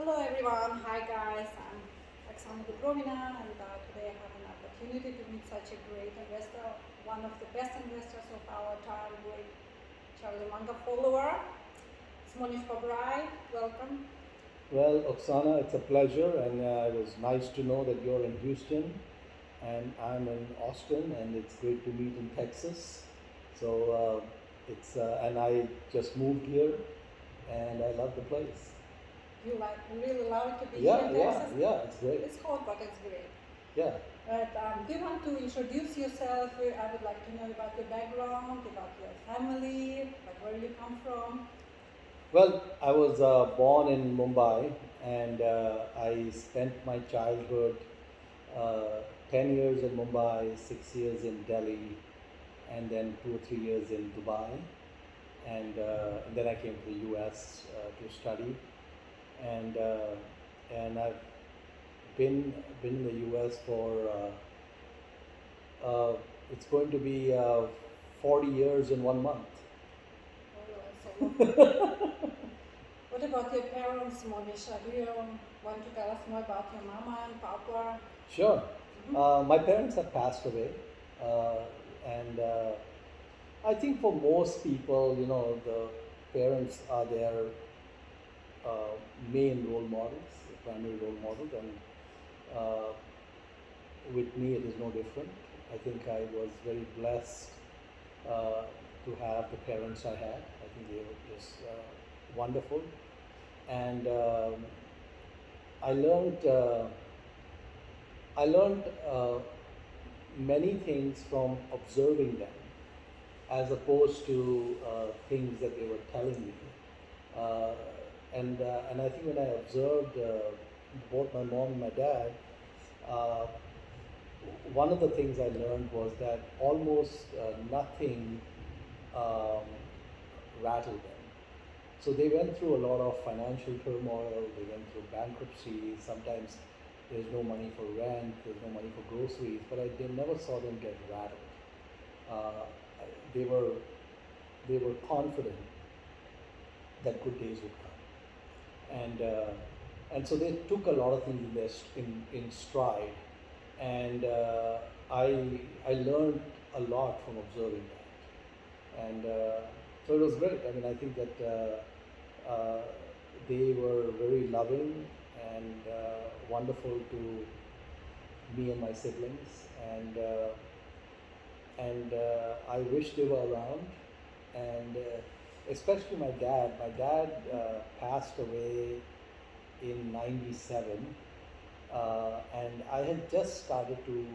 Hello everyone, hi guys, I'm Oxana Dubrovina and today I have an opportunity to meet such a great investor, one of the best investors of our time, great Charlie Munger follower. It's Mohnish Pabrai, welcome. Well, Oxana, it's a pleasure, and it was nice to know that you're in Houston, and I'm in Austin, and it's great to meet in Texas. So and I just moved here, and I love the place. You really love it to be here Yeah, in yeah, Texas? yeah, it's great. It's hot but it's great. Yeah. But do you want to introduce yourself? I would like to know about your background, about your family, like where you come from. Well, I was born in Mumbai, and I spent my childhood 10 years in Mumbai, 6 years in Delhi, and then 2 or 3 years in Dubai. And then I came to the U.S. To study, and I've been in the U.S. for it's going to be 40 years in 1 month. Oh, that's so long. What about your parents, Monisha? Do you want to tell us more about your mama and papa? Sure. Mhm. My parents have passed away, and I think for most people, the parents are their uh, main role models, primary role models, and uh, with me it is no different. I think I was very blessed uh, to have the parents I had. I think they were just wonderful, and I learned uh, I learned many things from observing them, as opposed to things that they were telling me. Uh, and I think when I observed both my mom and my dad, uh, one of the things I learned was that almost nothing um, rattled them. So they went through a lot of financial turmoil, they went through bankruptcy, sometimes there's no money for rent, there's no money for groceries, but they never saw them get rattled. Uh, they were they were confident that good days would come, and so they took a lot of things in stride, and I learned a lot from observing that, and so it was great. I mean, I think that they were very loving and wonderful to me and my siblings, and I wish they were around, and especially my dad. My dad passed away in '97, and I had just started to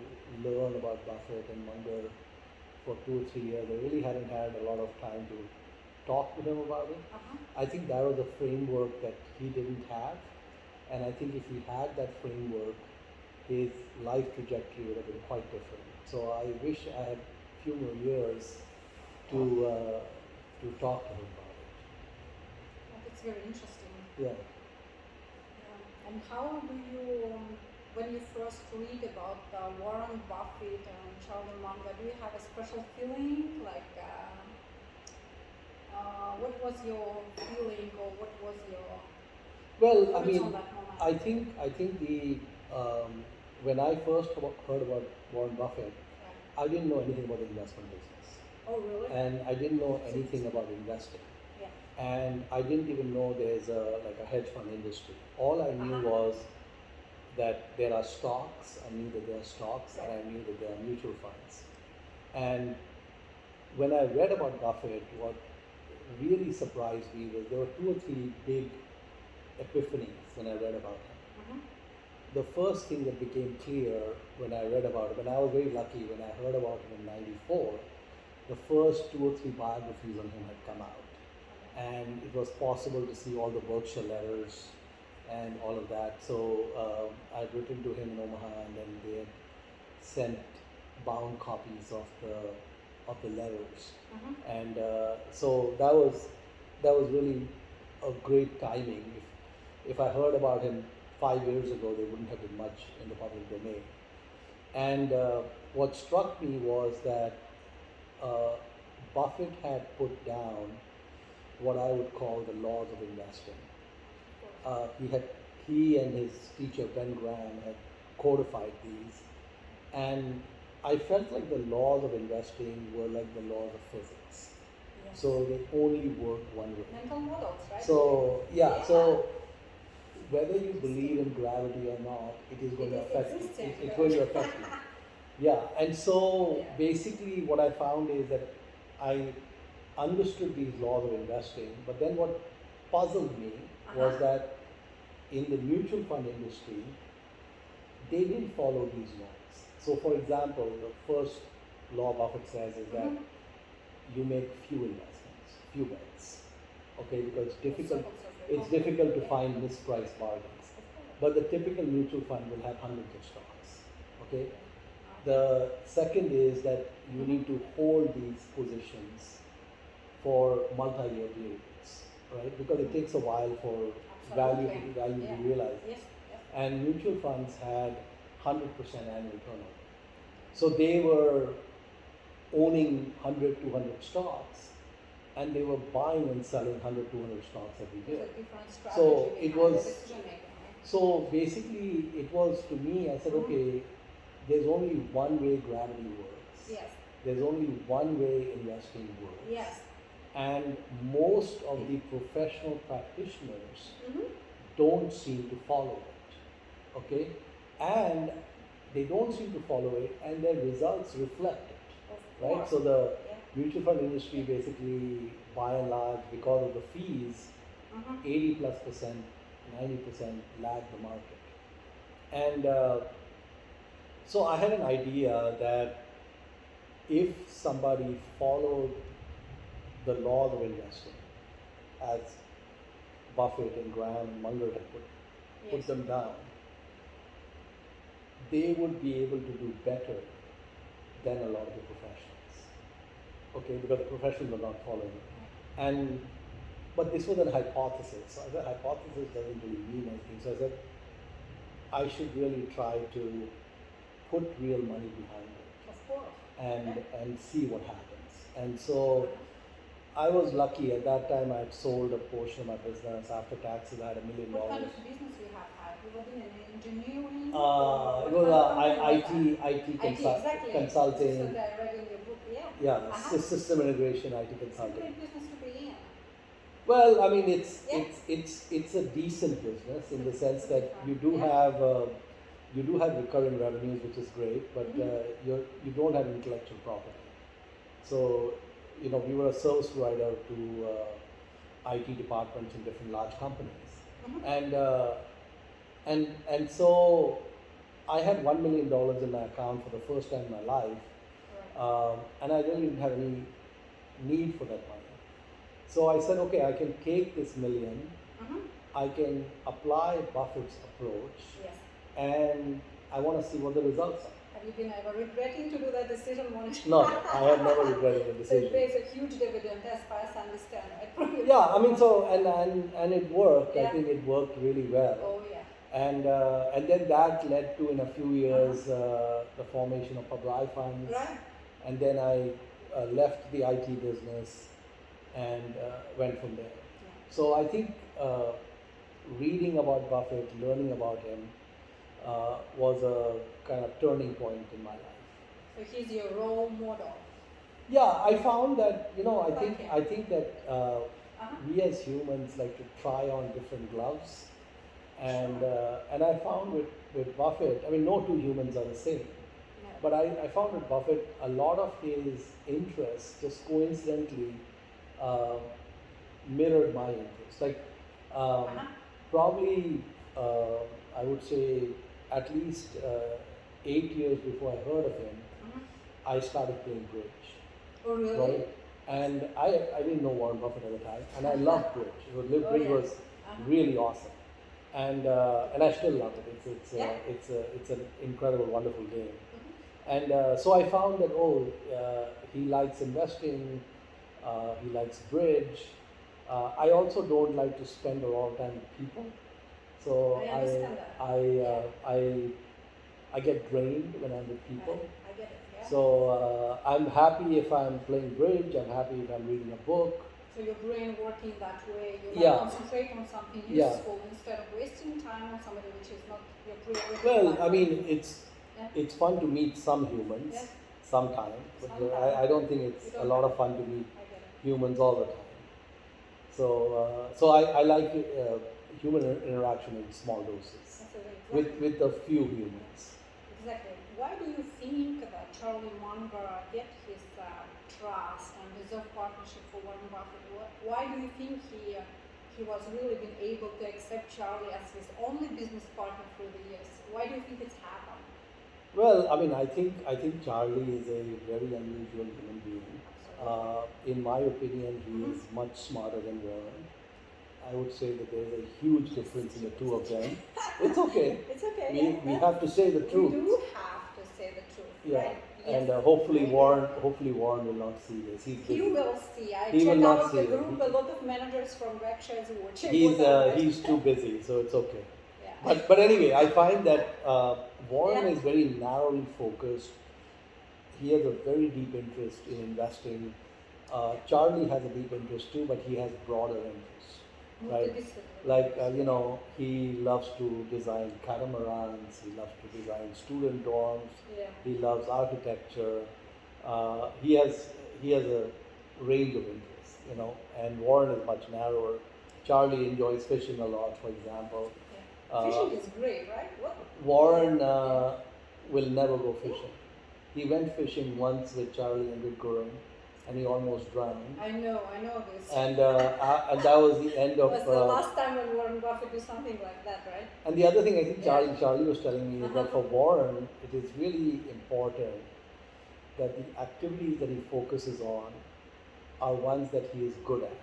learn about Buffett and Munger for 2 or 3 years. I really hadn't had a lot of time to talk to him about it. Uh-huh. I think that was a framework that he didn't have, and I think if he had that framework, his life trajectory would have been quite different. So I wish I had a few more years to to talk to him about Oh, that's very interesting. it. Yeah. And how do you, when you first read about Warren Buffett and Charlie Munger, do you have a special feeling? Like, what was your feeling or what was your Well, I thoughts on mean, that moment? I think the when I first heard about Warren Buffett, Yeah. I didn't know anything about the investment business, Oh, really? and I didn't know anything about investing, Yeah. and I didn't even know there's a hedge fund industry. All I knew Uh-huh. was that there are stocks. I knew that there are stocks, and I knew that there are mutual funds. And when I read about Buffett, what really surprised me was there were 2 or 3 big epiphanies when I read about him. Uh-huh. The first thing that became clear when I read about him, and I was very lucky when I heard about him in '94, the first 2 or 3 biographies on him had come out. And it was possible to see all the Berkshire letters and all of that. So I'd written to him in Omaha, and then they had sent bound copies of the letters, Uh-huh. and so that was really a great timing. If I heard about him 5 years ago, there wouldn't have been much in the public domain. And what struck me was that uh, Buffett had put down what I would call the laws of investing. Of course. He he and his teacher Ben Graham had codified these, and I felt like the laws of investing were like the laws of physics. Yes. So they only work one way. Mental models, right? So yeah, so whether you believe in gravity or not, it is going to affect you. It's going to affect you. Yeah, and so basically what I found is that I understood these laws of investing, but then what puzzled me was that in the mutual fund industry, they didn't follow these laws. So for example, the first law Buffett says is that you make few investments, few bets, okay, because it's difficult to find mispriced bargains. But the typical mutual fund will have hundreds of stocks, okay. The second is that you need to hold these positions for multi-year periods, right? Because it takes a while for value to be realized. Yes. And mutual funds had 100% annual turnover. So they were owning 100, 200 stocks, and they were buying and selling 100, 200 stocks every year. So it was, so basically it was, to me, I said, okay, there's only one way gravity works. Yes. There's only one way investing works. Yes. And most of the professional practitioners don't seem to follow it. Okay? And they don't seem to follow it, and their results reflect it. Right? So the mutual fund industry basically, by and large, because of the fees, 80+%, 90% lag the market. And so I had an idea that if somebody followed the laws of investing, as Buffett and Graham and Munger had put them down, they would be able to do better than a lot of the professionals. Okay, because the professionals are not following it. But this was a hypothesis. So I said, hypothesis doesn't really mean anything. So I said, I should really try to put real money behind it. Of course. And see what happens. And so I was lucky. At that time, I had sold a portion of my business. After taxes, I had $1 million. What kind of business you have had? You were in engineering? It was IT exactly. consulting. So I read in your book, Yeah, system integration, IT consulting. It's a great business to be in. Well, I mean, it's a decent business in the sense that you do have recurring revenues, which is great, but you don't have intellectual property. So, we were a service provider to IT departments in different large companies, and so I had $1 million in my account for the first time in my life, and I really didn't have any need for that money. So I said, okay, I can take this million, I can apply Buffett's approach, and I want to see what the results are. Have you been ever regretting to do that decision, Mohnish? No, I have never regretted the decision. So it pays a huge dividend, as far as I understand, right? Yeah, I mean, so and it worked. I think it worked really well. Oh yeah. And then that led to, in a few years, the formation of Pabrai funds. Right. And then I left the IT business and went from there. Yeah. So I think reading about Buffett, learning about him, was a kind of turning point in my life. So he's your role model. Yeah, I found that, I think that we as humans like to try on different gloves, and I found with Buffett, I mean, no two humans are the same. No. But I found with Buffett, a lot of his interests just coincidentally mirrored my interests. Like, probably, I would say, at least 8 years before I heard of him, I started playing bridge. Oh, really? Right? And I didn't know Warren Buffett at the time, and I loved bridge. Bridge was really awesome, and I still love it. It's an incredible, wonderful game. And so I found that he likes investing, he likes bridge. I also don't like to spend a lot of time with people, so I understand that. I get drained when I'm with people. I get it. Yeah. So I'm happy if I'm playing bridge. I'm happy if I'm reading a book. So your brain working that way, you Yeah. might concentrate on something Yeah. useful instead of wasting time on somebody which is not your priority. Well, I mean, Yeah. it's fun to meet some humans Yes. sometime, but Sometime. I don't think You it's don't a lot have of fun to meet I get it. humans all the time. So I like human interaction in small doses Exactly. with a few humans. Exactly. Why do you think that Charlie Munger get his trust and deserve partnership for Warren Buffett? Why do you think he was really been able to accept Charlie as his only business partner through the years? Why do you think it's happened? Well, I mean, I think Charlie is a very unusual human being. In my opinion, he is much smarter than Warren. I would say that there's a huge difference in the two of them. It's okay. It's okay. We have to say the truth. We do have to say the truth. Yeah. Right? And Yes. hopefully Warren will not see this. He's He busy. will see. I He will check not out the see it. group. A lot of managers from Berkshire is watching. He's too busy, so it's okay. Yeah. But anyway, I find that Warren Yeah. is very narrowly focused. He has a very deep interest in investing. Charlie has a deep interest too, but he has broader interests, right? Like he loves to design catamarans. He loves to design student dorms. Yeah. He loves architecture. He has a range of interests, and Warren is much narrower. Charlie enjoys fishing a lot, for example. Fishing is great, right? What? Warren will never go fishing. He went fishing once with Charlie and with Gurung, and he almost drowned. I know this. And that was the end of. Was the last time when Warren Buffett did something like that, right? And the other thing I think Charlie was telling me is that for Warren, it is really important that the activities that he focuses on are ones that he is good at.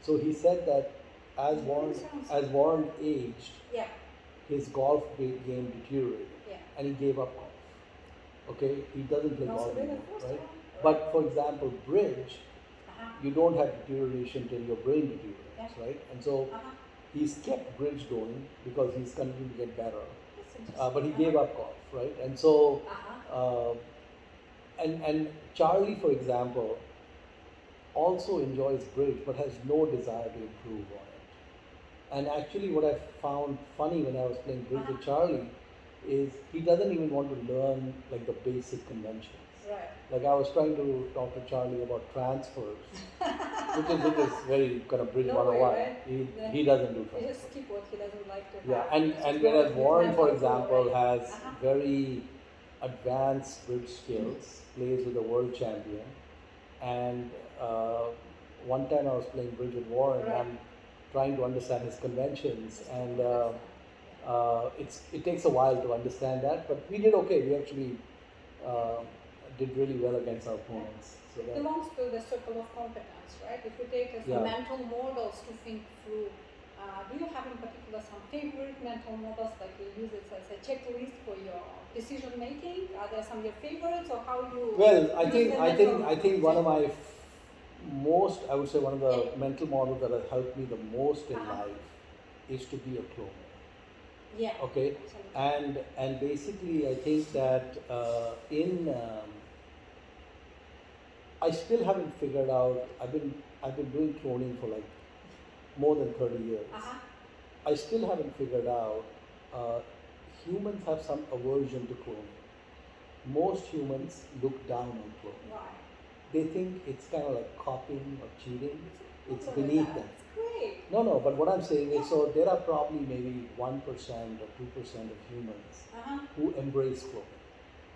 So he said that as Warren aged, yeah, his golf game deteriorated, and he gave up golf. Okay, he doesn't play golf anymore, right? But for example, bridge, you don't have deterioration till your brain deteriorates, right? And so he's kept bridge going because he's continuing to get better. But he gave up golf, right? And so, and Charlie, for example, also enjoys bridge but has no desire to improve on it. And actually, what I found funny when I was playing bridge with Charlie is he doesn't even want to learn like the basic conventions. Right. Like I was trying to talk to Charlie about transfers, which is very kind of bridge 101. Right? He doesn't do He transfers. just skip what he doesn't like to Yeah, have. and whereas Warren, for example, has very advanced bridge skills, plays with a world champion, and one time I was playing bridge with Warren, and I'm trying to understand his conventions, and it takes a while to understand that, but we did okay. We actually did really well against our opponents. So it belongs to the circle of competence, right? If you take as mental models to think through, do you have in particular some favorite mental models, like you use it as a checklist for your decision making? Are there some of your favorites, or how you? Well, I think one of my I would say one of the mental models that have helped me the most in life is to be a cloner. Yeah. Okay. Absolutely. And basically, I think that I still haven't figured out. I've been doing cloning for like more than 30 years. I still haven't figured out. Humans have some aversion to cloning. Most humans look down on cloning. Why? They think it's kind of like copying or cheating. It's beneath them. Great. No, but what I'm saying is, so there are probably maybe 1% or 2% of humans who embrace cloning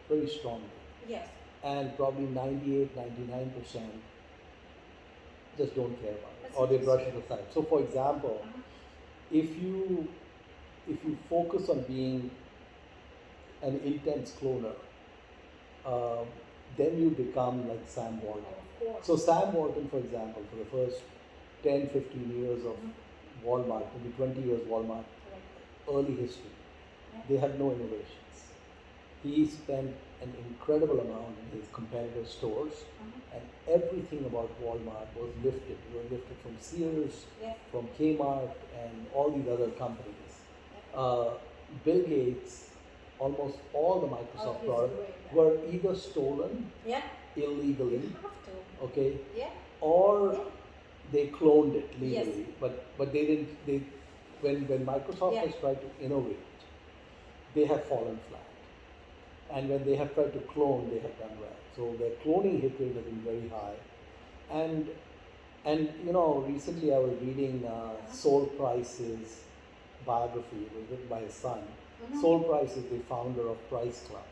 very strongly. Yes. And probably 98, 99% just don't care about it, or they brush it aside. So for example, if you focus on being an intense cloner, then you become like Sam Walton. So Sam Walton, for example, for the first 10, 15 years of Walmart, maybe 20 years Walmart, early history, they had no innovations. He spent an incredible amount in his competitor stores, and everything about Walmart was lifted. It was lifted from Sears, from Kmart, and all these other companies. Bill Gates, almost all the Microsoft products were either stolen illegally, okay, or they cloned it Yes. legally, but they didn't. When Microsoft Yeah. has tried to innovate, they have fallen flat. And when they have tried to clone, they have done well. So their cloning hit rate has been very high. And recently I was reading Sol Price's biography. It was written by his son. Mhm. Sol Price is the founder of Price Club,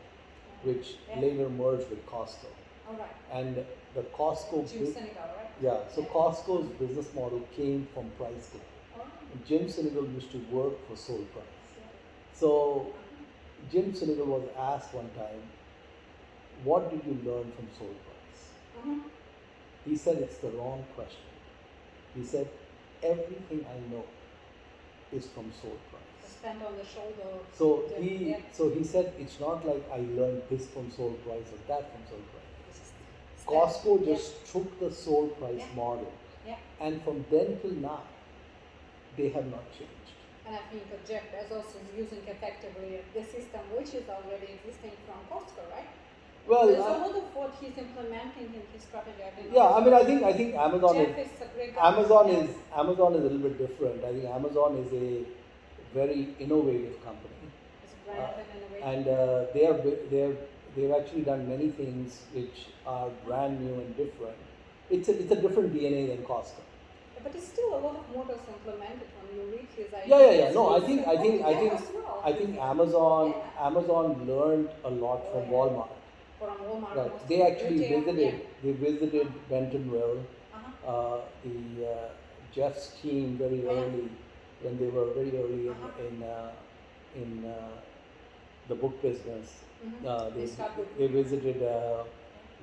which Yeah. later merged with Costco. All right. And the Costco, Jim Senegal, right? yeah. So Yeah. Costco's business model came from Price Club. Oh. And Jim Senegal used to work for Sol Price. Yeah. So Jim Senegal was asked one time, "What did you learn from Sol Price?" Mhm. He said, "It's the wrong question." He said, "Everything I know is from Sol Price." Stand on the shoulder. So Yeah. he said, "It's not like I learned this from Sol Price or that from Sol Price." Just Costco stand. just took the Sol Price Yeah. model, Yeah. and from then till now, they have not changed. And I think Jeff Bezos is using effectively the system which is already existing from Costco, right? Well, There's a lot of what he's implementing in his strategy. yeah, I mean, I think Amazon Jeff is is a great guy. Amazon Yeah. is Amazon is a little bit different. I think Amazon is a very innovative company, It's a brand and innovation. and they've actually done many things which are brand new and different. It's a different DNA than Costco. But it's still a lot of models implemented when you read his ideas. Yeah. No, I think Amazon Yeah. Amazon learned a lot from Yeah. Walmart. From Walmart. Right. most They of actually retail, visited Bentonville. Uh-huh. Jeff's team very Yeah. early, when they were very early in the book business. Mhm. They start with- They visited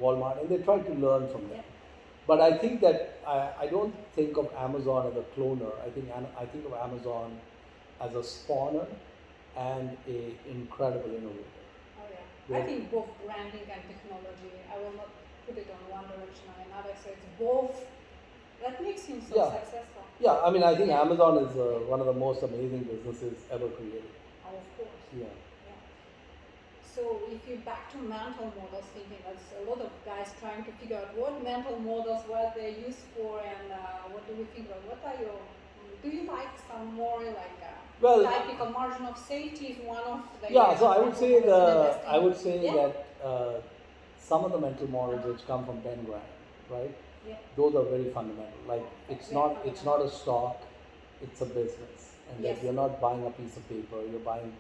Walmart and they tried to learn from them. Yeah. But I think that I don't think of Amazon as a cloner. I think of Amazon as a spawner and a incredible innovator. Oh yeah. Yeah. I think both branding and technology, I will not put it on one direction or another, so it's both. That makes him so Yeah. successful. Yeah, I mean, I think Yeah. Amazon is one of the most amazing businesses ever created. Oh, of course. Yeah. So if you back to mental models thinking, there's a lot of guys trying to figure out what mental models, what they're used for, and what do we think about? What are your, do you like some more like Well, typical margin of safety is one of the Yeah, so I would mental say models in investing? I would say Yeah. that some of the mental models which come from Ben Graham, right? Yeah. Those are very fundamental. Like it's Very not a stock, it's a business, and Yes. that you're not buying a piece of paper, you're buying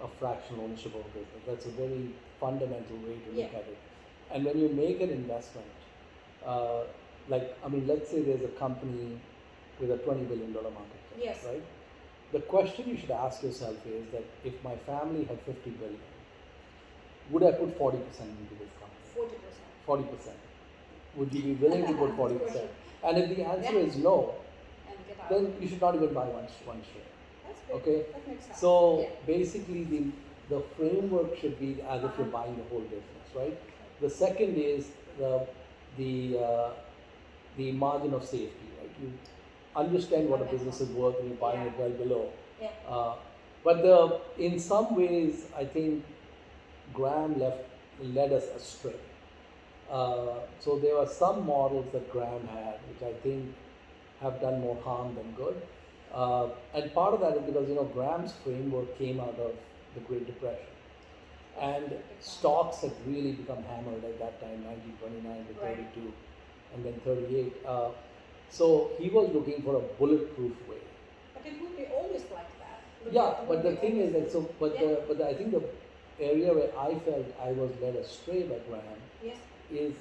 a fractional ownership of a business. That's a very fundamental way to look Yeah. at it. And when you make an investment, let's say there's a company with a $20 billion market cap, Yes. right? The question you should ask yourself is that if my family had 50 billion, would I put 40% into this company? 40%. 40%. Would you be willing to put 40%? And if the answer is no, And get out. then you should not even buy one share. That's good. Okay? That makes sense. So Yeah. basically, the framework should be as if you're buying the whole business, right? The second is the margin of safety, right? You understand what a business is worth and you're buying it well below. Yeah. But in some ways, I think Graham led us astray. So there were some models that Graham had, which I think have done more harm than good. And part of that is because Graham's framework came out of the Great Depression, and stocks had really become hammered at that time, 1929 to 32, and then 38. So he was looking for a bulletproof way. But it would be always like that. Yeah, but the thing is that I think the area where I felt I was led astray by Graham Yes. is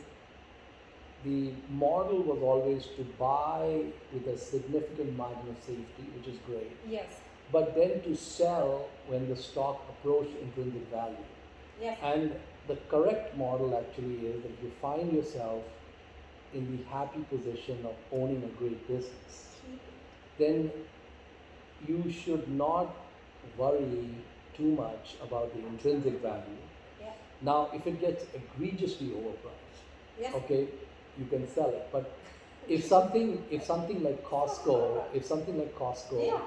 the model was always to buy with a significant margin of safety, which is great, Yes. but then to sell when the stock approached intrinsic value. Yes. And the correct model actually is that if you find yourself in the happy position of owning a great business, then you should not worry too much about the intrinsic value. Yeah. Now, if it gets egregiously overpriced, Yes. okay, you can sell it. But if something like Costco, Yeah.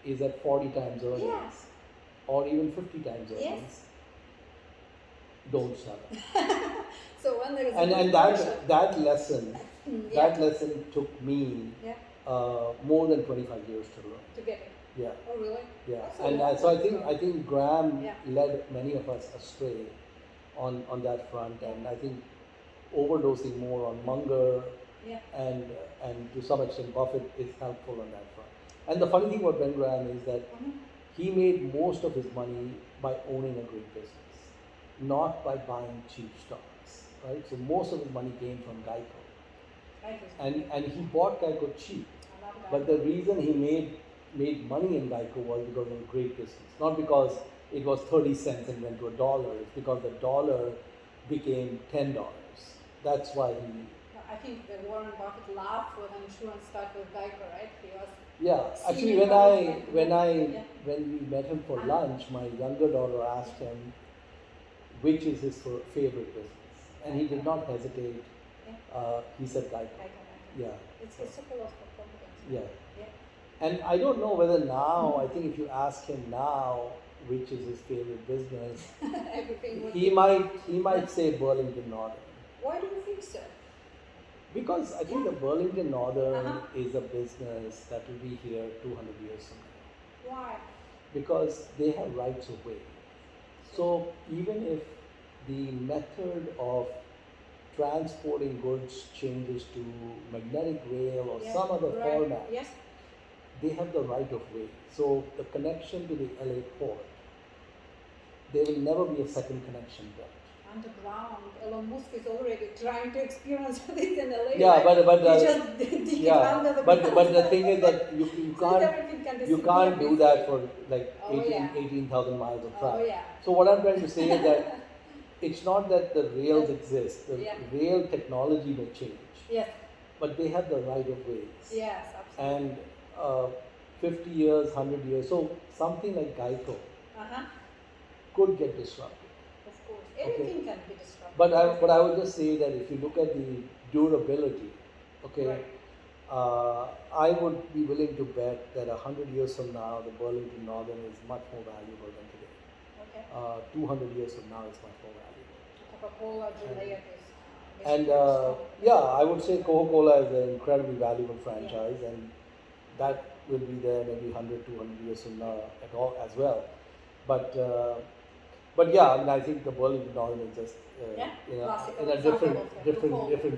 is at 40 times earnings, Yes. or even 50 times Yes. earnings, don't sell it. So when there is a And good and portion- that lesson That lesson took me Yeah. more than 25 years to learn. To get it. Yeah. Oh, really? Yeah, That's a and long so I time. think Graham Yeah. led many of us astray on that front, and I think overdosing more on Munger Yeah. and to some extent Buffett is helpful on that front. And the funny thing about Ben Graham is that he made most of his money by owning a great business, not by buying cheap stocks, right? So most of his money came from Geico, and he bought Geico cheap. I love that. But the reason he made money in Geico was because of a great business, not because it was 30 cents and went to $1. It's because the dollar became $10. That's why he. I think the Warren Buffett laughed when insurance started with Geico, right? He was. Yeah, actually, when we met him for lunch, my younger daughter asked him which is his favorite business, and he did not hesitate. He said Geico. Yeah. It's his circle of competence. Yeah. And I don't know whether now, I think if you ask him now which is his favorite business, he might say Burlington Northern. Why do you think so? Because I think the Burlington Northern is a business that will be here 200 years from now. Why? Because they have rights of way. So even if the method of transporting goods changes to magnetic rail or some other format, they have the right of way. So the connection to the LA port, there will never be a second connection built. Underground, Elon Musk is already trying to experience this in LA. Yeah, right? but just dig it under the but the thing is that you can't do that for like 18,000 miles of track. So what I'm trying to say is that it's not that the rails exist. The rail technology may change. Yes. But they have the right of ways. Yes, absolutely. And 50 years, 100 years. So something like Geico could get disrupted. Of course. Everything can be disrupted. But I would just say that if you look at the durability, I would be willing to bet that 100 years from now, the Burlington Northern is much more valuable than today. 200 years from now, it's much more valuable. Coca-Cola, Gillette is. And I would say Coca-Cola is an incredibly valuable franchise, and that will be there maybe 100, 200 years from now at all as well. But yeah, I mean, I think the Burlington Northern is just in a different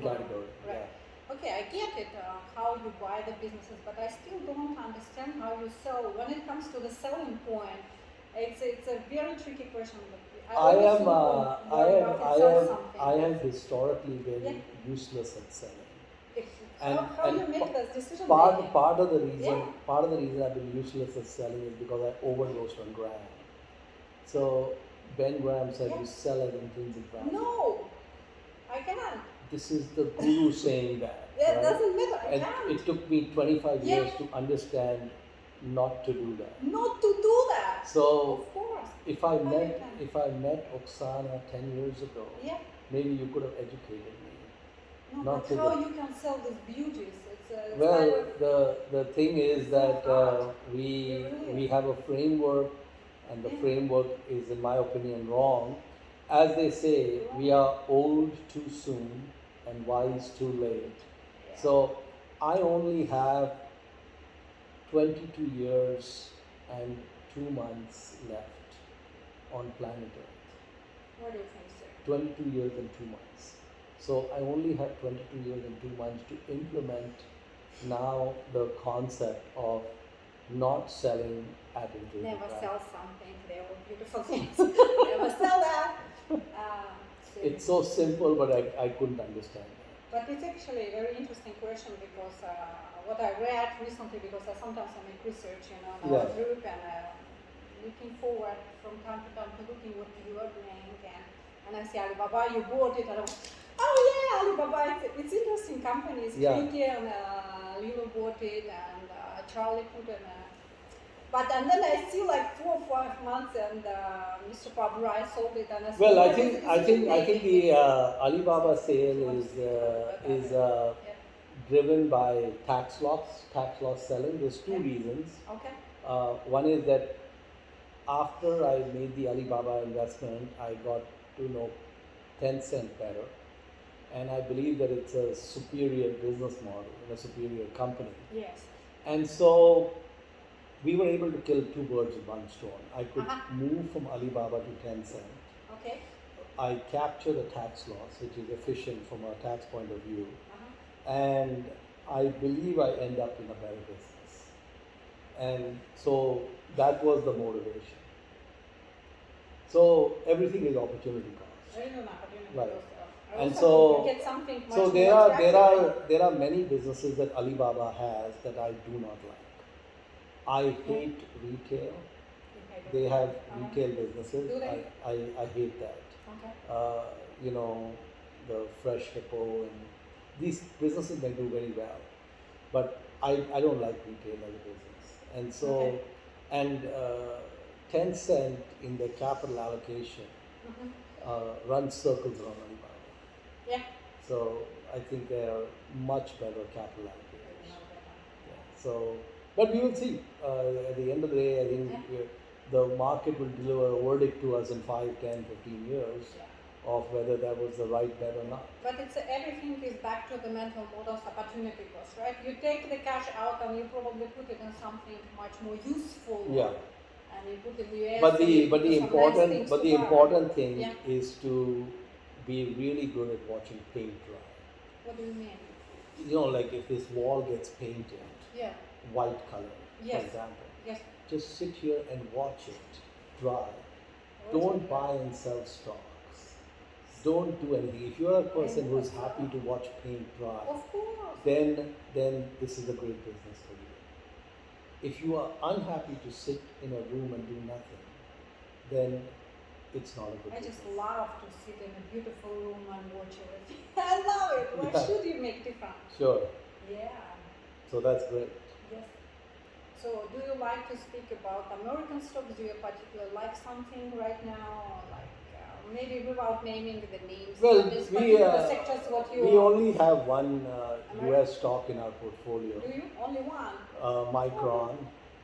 category. Right. Yeah. Okay, I get it, how you buy the businesses, but I still don't understand how you sell. When it comes to the selling point, it's a very tricky question. I have historically been useless at selling. How you make this decision? Part of the reason I've been useless at selling is because I overdosed on Graham. So Ben Graham said you sell at intrinsic value. No, I cannot. This is the guru saying that. It doesn't matter. I can't. It took me 25 years to understand not to do that. Not to do that. So of course. If I met Oxana 10 years ago, maybe you could have educated me. No, but how you can sell these beauties? Well, the thing is that we have a framework, and the framework is, in my opinion, wrong. As they say, we are old too soon and wise too late. So I only have 22 years and 2 months left on planet Earth. What do you think, sir? 22 years and 2 months. So I only have 22 years and 2 months to implement now the concept of not selling at intrinsic value. Never sell something. They were beautiful things. Never sell that. It's so simple, but I couldn't understand that. But it's actually a very interesting question because what I read recently, because I sometimes make research, in our group, and looking forward from time to time to looking what you are doing, and I see Alibaba, you bought it, and I was, oh yeah, Alibaba, it's interesting company, it's tricky, and Lilo bought it, and Charlie put it, and then I see like 4 or 5 months, and Mr. Pabrai sold it, and I said, well, I think the Alibaba sale is driven by tax loss selling. There's two reasons. Okay. One is that after I made the Alibaba investment, I got to know 10 cent better, and I believe that it's a superior business model and a superior company. Yes. And so we were able to kill two birds with one stone. I could move from Alibaba to Tencent. Okay. I capture the tax loss, which is efficient from a tax point of view, and I believe I end up in a better business. And so that was the motivation. So everything is opportunity cost. Everything is opportunity Right. cost. And Also, so, you get something much so more there are many businesses that Alibaba has that I do not like. I hate retail. They have retail businesses. Do they? I hate that. Okay. You know, the Fresh Hippo and these businesses may do very well, but I don't like retail as a business. And so, Okay. and Tencent in their capital allocation runs circles around Alibaba. Yeah. So I think they are much better capital allocators. Yeah. So, but we will see. At the end of the day, I think the market will deliver a verdict to us in 5, 10, 15 years of whether that was the right bet or not. But it's everything is back to the mental models opportunity cost, right? You take the cash out and you probably put it in something much more useful. Yeah. And you put it in the US. But the important thing Yeah. is to be really good at watching paint dry. What do you mean? You know, like if this wall gets painted, Yeah. white color, Yes. for example, Yes. just sit here and watch it dry. Don't buy and sell stocks. Don't do anything. If you're a person who is happy to watch paint dry, Of course. then this is a great business for you. If you are unhappy to sit in a room and do nothing, then it's not a good I business. just love to sit in a beautiful room and watch everything. I love it. Why should you make difference? Sure. Yeah. So that's great. Yes. So do you like to speak about American stocks? Do you particularly like something right now? Or like maybe without naming the names. Well, There's particular sectors what you we only have one US stock in our portfolio. Do you? Only one? Micron.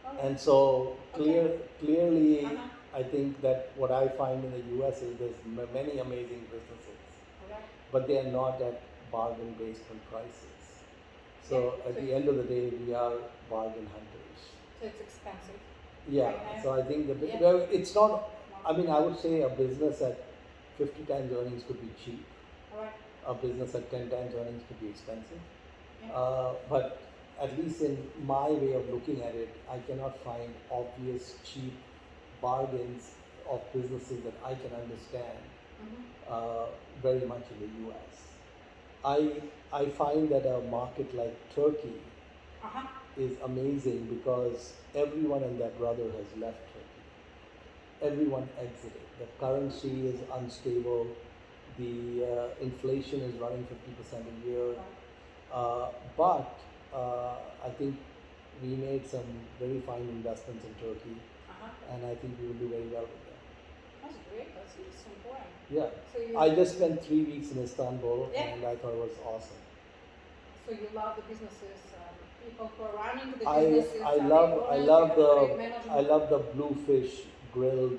Okay. And so clearly, Uh-huh. I think that what I find in the US is there's many amazing businesses, Okay. but they are not at bargain basement prices. So Yeah. at the end of the day, we are bargain hunters. So it's expensive. Yeah. Right now? So I think Yeah. well, it's not. I mean, I would say a business at 50 times earnings could be cheap. Alright. A business at 10 times earnings could be expensive. Yeah. But at least in my way of looking at it, I cannot find obvious cheap bargains of businesses that I can understand very much in the US. I find that a market like Turkey is amazing because everyone and their brother has left Turkey. Everyone exited. The currency is unstable. The inflation is running 50% a year. But I think we made some very fine investments in Turkey, and I think we will do very well with them. That's great. That's interesting point. Yeah. So you, I just spent 3 weeks in Istanbul, Yeah. and I thought it was awesome. so you love the businesses, people who are running the I businesses. I are love they I honest, love they have great the management? I love the blue fish grilled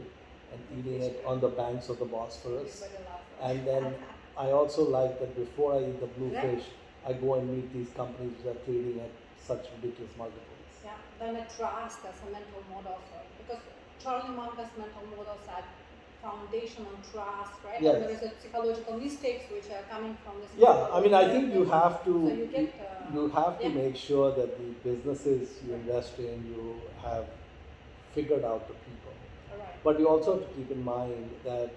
and eating it on the banks of the Bosphorus. Everybody loves that. And then I also like that before I eat the blue Yeah. fish, I go and meet these companies that are trading at such ridiculous multiples. Yeah, then a trust as a mental model, so because Charlie Munger's mental models are foundation on trust, right? Yes. And there is a psychological mistakes which are coming from this. Yeah, I mean, I think you have to So you get, you have to yeah. make sure that the businesses you invest in, you have figured out the people. All right. But you also have to keep in mind that,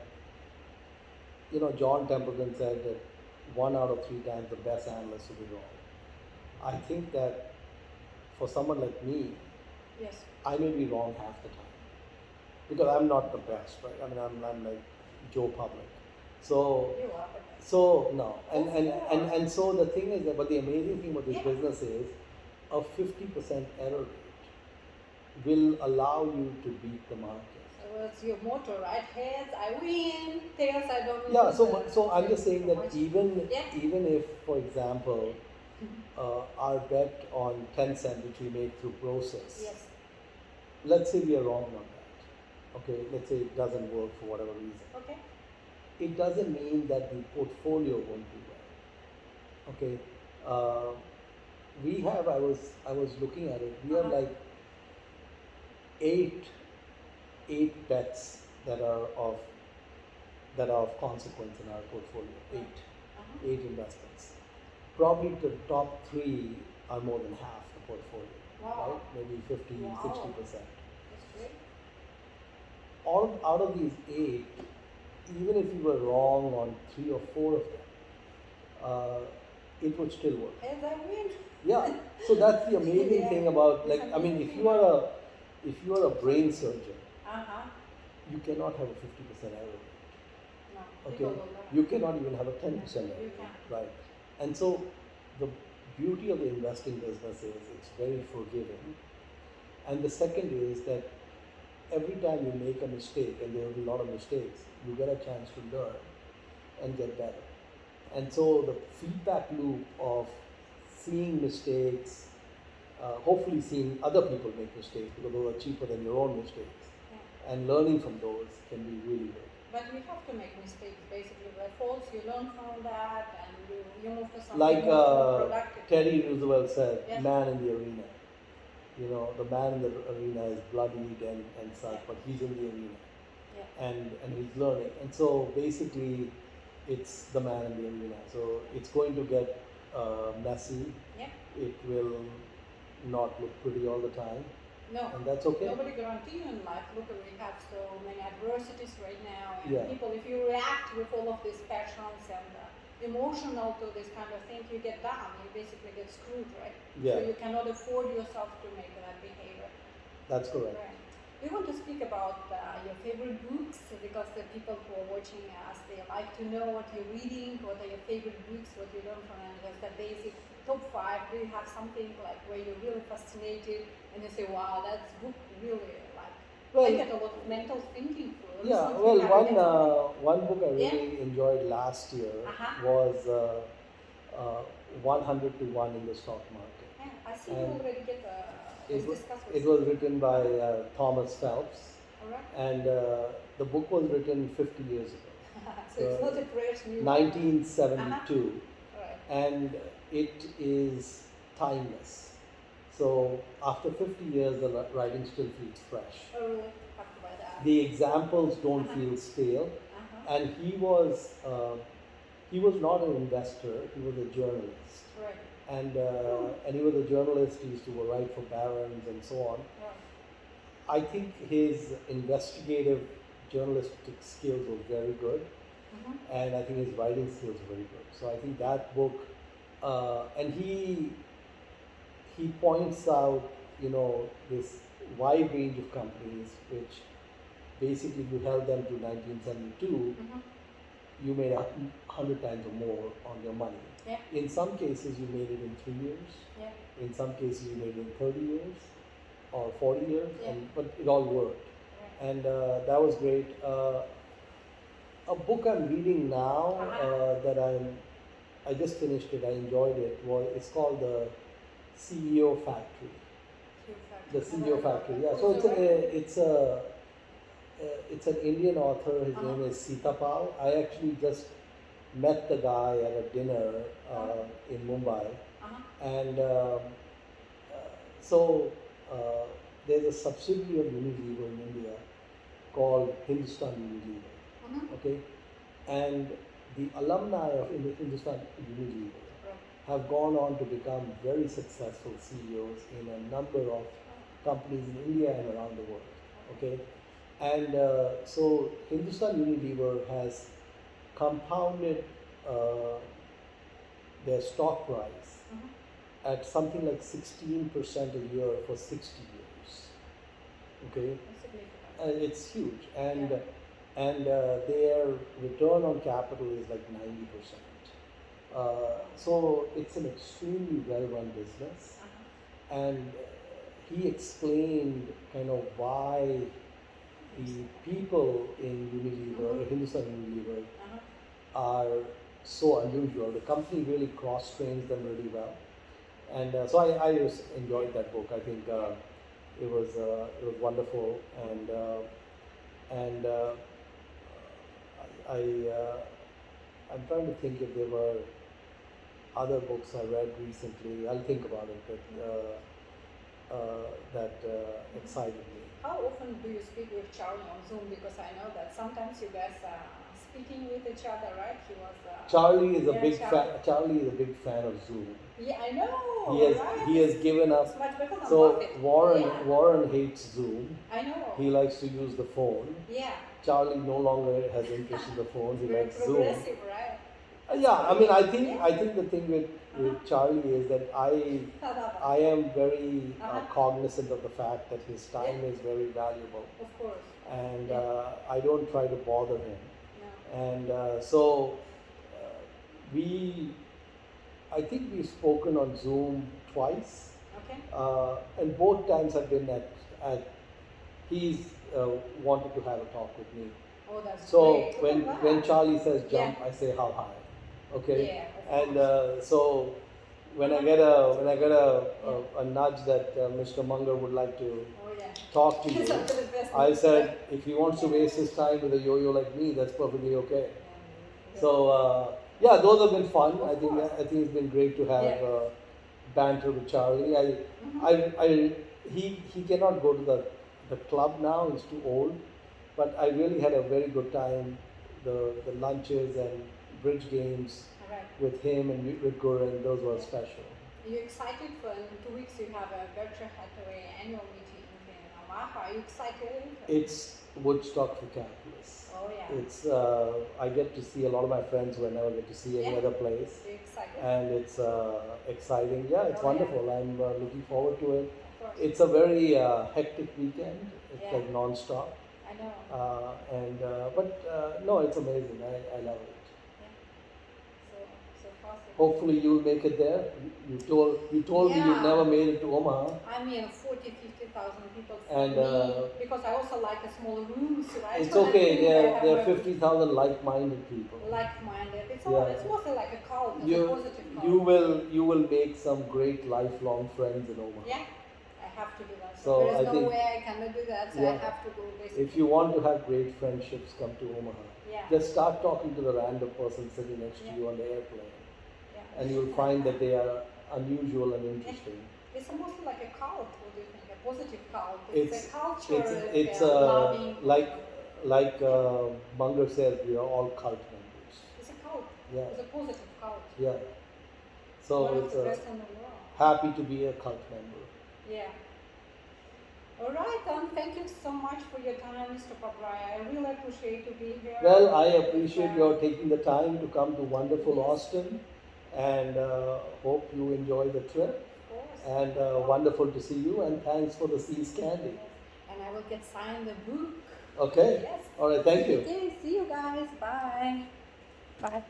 you know, John Templeton said that 1 out of 3 times the best analyst will be wrong. I think that for someone like me, Yes. I may be wrong half the time because I'm not the best, right? I mean, I'm like Joe Public. So You are the best. so no, and Of and, and course. and so the thing is that, but the amazing thing about this Yeah. business is a 50% error rate will allow you to beat the market. So it's your motto, right? Heads, I win. Tails, I don't win. Yeah, so I'm just saying that even Yeah. if, for example, our bet on Tencent, which we made through process, Yes. let's say we are wrong on that. Okay, let's say it doesn't work for whatever reason. Okay. It doesn't mean that the portfolio won't do well. Okay, uh, we have. I was looking at it. We have Uh-huh. like eight eight bets that are of consequence in our portfolio. Right. Eight Uh-huh. eight investments. Probably the top three are more than half the portfolio. Wow. Right? Maybe 50, Wow. 60%. That's great. All out of these eight, even if you were wrong on three or four of them, it would still work. As I win. Yeah. So that's the amazing Yeah. thing about, It's like, I mean, amazing. if you are a brain surgeon, Uh-huh. you cannot have a 50% error rate. No. Okay, People will learn. you cannot even have a 10% error You rate, can. right? And so the beauty of the investing business is it's very forgiving. And the second is that every time you make a mistake, and there will be a lot of mistakes, you get a chance to learn and get better. And so the feedback loop of seeing mistakes, hopefully seeing other people make mistakes because those are cheaper than your own mistakes, Yeah. and learning from those can be really good. But you have to make mistakes basically. Where faults, you learn from that and you move to something Like more productive. Teddy Roosevelt said, Yeah. man in the arena. You know, the man in the arena is bloodied and such, Yeah. but he's in the arena. Yeah. And he's learning. And so basically, it's the man in the arena. So it's going to get messy. Yeah. It will not look pretty all the time, No. and that's okay. Nobody guarantee you in life. Look, we have so many adversities right now, and Yeah. people, if you react with all of these passions and emotional to this kind of thing, you get down. You basically get screwed, right? Yeah. So you cannot afford yourself to make that behavior. That's correct. Right. We want to speak about your favorite books because the people who are watching us, they like to know what you're reading, what are your favorite books, what you learn from them. Just the basic top 5. Do you have something like where you're really fascinated and you say, wow, that's book really like I get a lot of mental thinking through. Yeah, Recently, well, have you get something? one book I Yeah. really enjoyed last year Uh-huh. was 100 to 1 in the stock market. Yeah, I see you And already get It, let's discuss with it was written by Thomas Phelps, Alright. and the book was written 50 years ago, So it's not a fresh new 1972, Alright. and it is timeless. So after 50 years, the writing still feels fresh. Oh really? Have to buy that. The examples don't Uh-huh. feel stale, Uh-huh. and he was not an investor; he was a journalist. Right. And he was a journalist. He used to write for Barron's and so on. Right. I think his investigative journalistic skills were very good, Mhm. and I think his writing skills were very good. So I think that book, and he points out, you know, this wide range of companies which basically if you held them to 1972, Mhm. you made 100 times or more on your money. Yeah. In some cases, you made it in 3 years. Yeah. In some cases, you made it in 30 years or 40 years, Yeah. but it all worked. Right. And that was great. A book I'm reading now that I just finished it. I enjoyed it. It's called the CEO Factory. The CEO Factory. Yeah. So it's an Indian author. His name is Sitapal. I actually just met the guy at a dinner in Mumbai, and so there's a subsidiary of Unilever in India called Hindustan Unilever. Okay, and the alumni of Hindustan Unilever have gone on to become very successful CEOs in a number of companies in India and around the world. Okay, and so Hindustan Unilever has compounded their stock price at something like 16% a year for 60 years. Okay, and it's huge, and their return on capital is like 90%. So it's an extremely well-run business, and he explained kind of why the people in Unilever, Hindustan Unilever, are so unusual. The company really cross-trains them really well, and so I just enjoyed that book. I think it was wonderful, and I'm trying to think if there were other books I read recently. I'll think about it, but that excited me. How often do you speak with Charlie on Zoom? Because I know that sometimes you guys are speaking with each other, right? He was. Charlie is a yeah, big Charlie. fan. Charlie is a big fan of Zoom. Yeah, I know. He has right? he has given It's up. much better than So Buffett. Warren Yeah. Warren hates Zoom. I know. He likes to use the phone. Yeah. Charlie no longer has interest in the phone. He Very likes Zoom. progressive, right? Yeah, I mean, Yeah. I think the thing with Charlie is that I am very cognizant of the fact that his time is very valuable, Of course. and I don't try to bother him. No. And I think we've spoken on Zoom twice, Okay. and both times have been at he's wanted to have a talk with me. Oh, that's So great. when Charlie says jump, Yeah. I say how high. Okay. Yeah, And so when I get a nudge that Mr. Munger would like to Oh yeah. talk to you, It's up to the best I of said if he wants to waste his time with a yo-yo like me, that's perfectly okay. Yeah. So yeah, those have been fun. Of I think course. it's been great to have Yeah. banter with Charlie. He cannot go to the club now. He's too old. But I really had a very good time. The lunches and bridge games Alright. with him and with Goran, those were special. Are you excited for in 2 weeks you have a Berkshire Hathaway annual meeting in Omaha? Are you excited? It's Woodstock for capitalists. Oh yeah. It's I get to see a lot of my friends who I never get to see any Yeah. other place, Are you excited? and it's exciting. Yeah, it's Oh, yeah. wonderful. I'm looking forward to it. Of course. It's a very hectic weekend. It's Yeah. like non-stop, I know. but no, it's amazing. I love it. So possible. Hopefully you'll make it there. You told me you've Yeah. never made it to Omaha. I mean 40,000-50,000 people And, for me, because I also like a smaller rooms, right? It's okay. I have There are my 50,000 like-minded people. like-minded. It's Yeah. it's mostly like a cult. It's a You positive cult. you will make some great lifelong friends in Omaha. Yeah, I have to do that. So There is I no think- way I cannot do that. So I Yeah. have to go basically. If you want to have great friendships, come to Omaha. Yeah. Just start talking to the random person sitting next to Yeah. you on the airplane, Yeah. and you'll find that they are unusual and interesting. It's almost like a cult. What do you think? A positive cult. It's a culture. it's loving. like Munger says, we are all cult members. It's a cult. Yeah. It's a positive cult. Yeah. So One of it's the best in the world. happy to be a cult member. Yeah. All right, thank you so much for your time, Mr. Pabrai. I really appreciate you being here. Well, I appreciate your taking the time to come to wonderful Yes. Austin, and hope you enjoy the trip. Of course. And wonderful to see you, and thanks for the Seas candy. And I will get signed the book. Okay? Yes. All right, thank you. Okay, see you guys. Bye. Bye.